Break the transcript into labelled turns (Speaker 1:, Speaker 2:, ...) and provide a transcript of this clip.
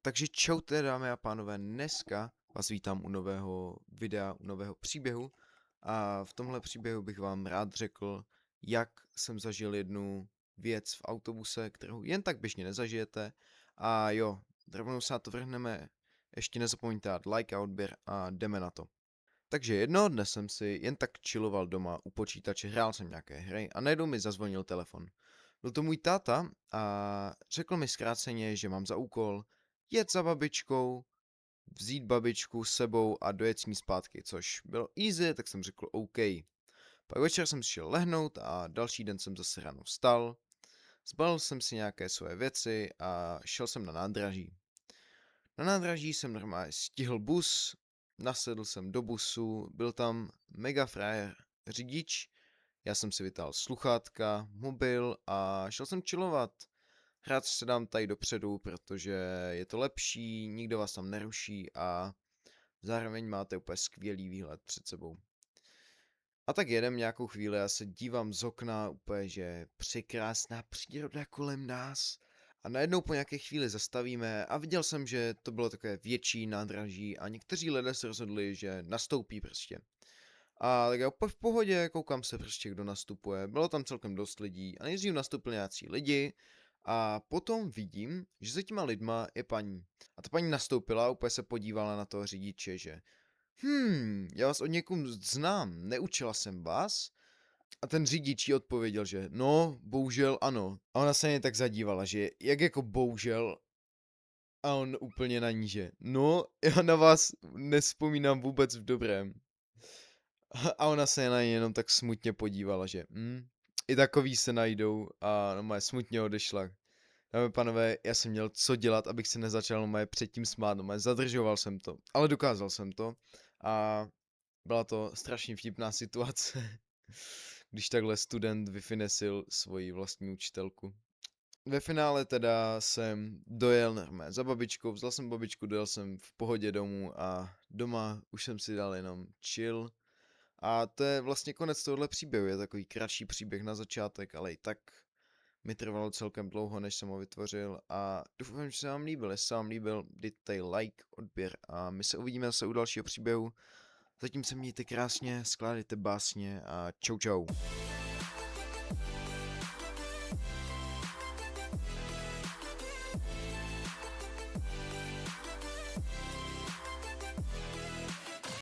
Speaker 1: Takže čaute dámy a pánové, dneska vás vítám u nového videa, u nového příběhu a v tomhle příběhu bych vám rád řekl, jak jsem zažil jednu věc v autobuse, kterou jen tak běžně nezažijete a jo, rovnou se na to vrhneme, ještě nezapomeňte dát like a odběr a jdeme na to. Takže jednoho dne jsem si jen tak chilloval doma u počítače, hrál jsem nějaké hry a najednou mi zazvonil telefon. Byl to můj táta a řekl mi zkráceně, že mám za úkol jet za babičkou, vzít babičku s sebou a dojet s ní zpátky, což bylo easy, tak jsem řekl OK. Pak večer jsem si šel lehnout a další den jsem zase ráno vstal, zbalil jsem si nějaké své věci a šel jsem na nádraží. Na nádraží jsem normálně stihl bus, nasedl jsem do busu, byl tam mega frajer řidič, já jsem si vytáhl sluchátka, mobil a šel jsem chillovat. Rád se dám tady dopředu, protože je to lepší, nikdo vás tam neruší a zároveň máte úplně skvělý výhled před sebou. A tak jedem nějakou chvíli, já se dívám z okna, úplně, že je překrásná příroda kolem nás. A najednou po nějaké chvíli zastavíme a viděl jsem, že to bylo takové větší nádraží a někteří lidé se rozhodli, že nastoupí prostě. A tak já úplně v pohodě, koukám se prostě, kdo nastupuje. Bylo tam celkem dost lidí a nejdřív nastoupili nějací lidi a potom vidím, že za těma lidma je paní. A ta paní nastoupila a úplně se podívala na toho řidiče, že já vás od někud znám, neučila jsem vás? A ten řidič jí odpověděl, že no, bohužel ano. A ona se jen tak zadívala, že jak jako bohužel, a on úplně na ní, že no, já na vás nespomínám vůbec v dobrém. A ona se na něj jenom tak smutně podívala, že i takový se najdou a no smutně odešla. Dámy a pánové, já jsem měl co dělat, abych se nezačal předtím smát, zadržoval jsem to, ale dokázal jsem to a byla to strašně vtipná situace, když takhle student vyfinesil svoji vlastní učitelku. Ve finále teda jsem dojel normálně za babičkou, vzal jsem babičku, dojel jsem v pohodě domů a doma už jsem si dal jenom chill. A to je vlastně konec tohohle příběhu, je takový kratší příběh na začátek, ale i tak mi trvalo celkem dlouho, než jsem ho vytvořil a doufám, že se vám líbil. Jestli se vám líbil, dejte like, odběr a my se uvidíme zase u dalšího příběhu. Zatím se mějte krásně, skládejte básně a čau čau.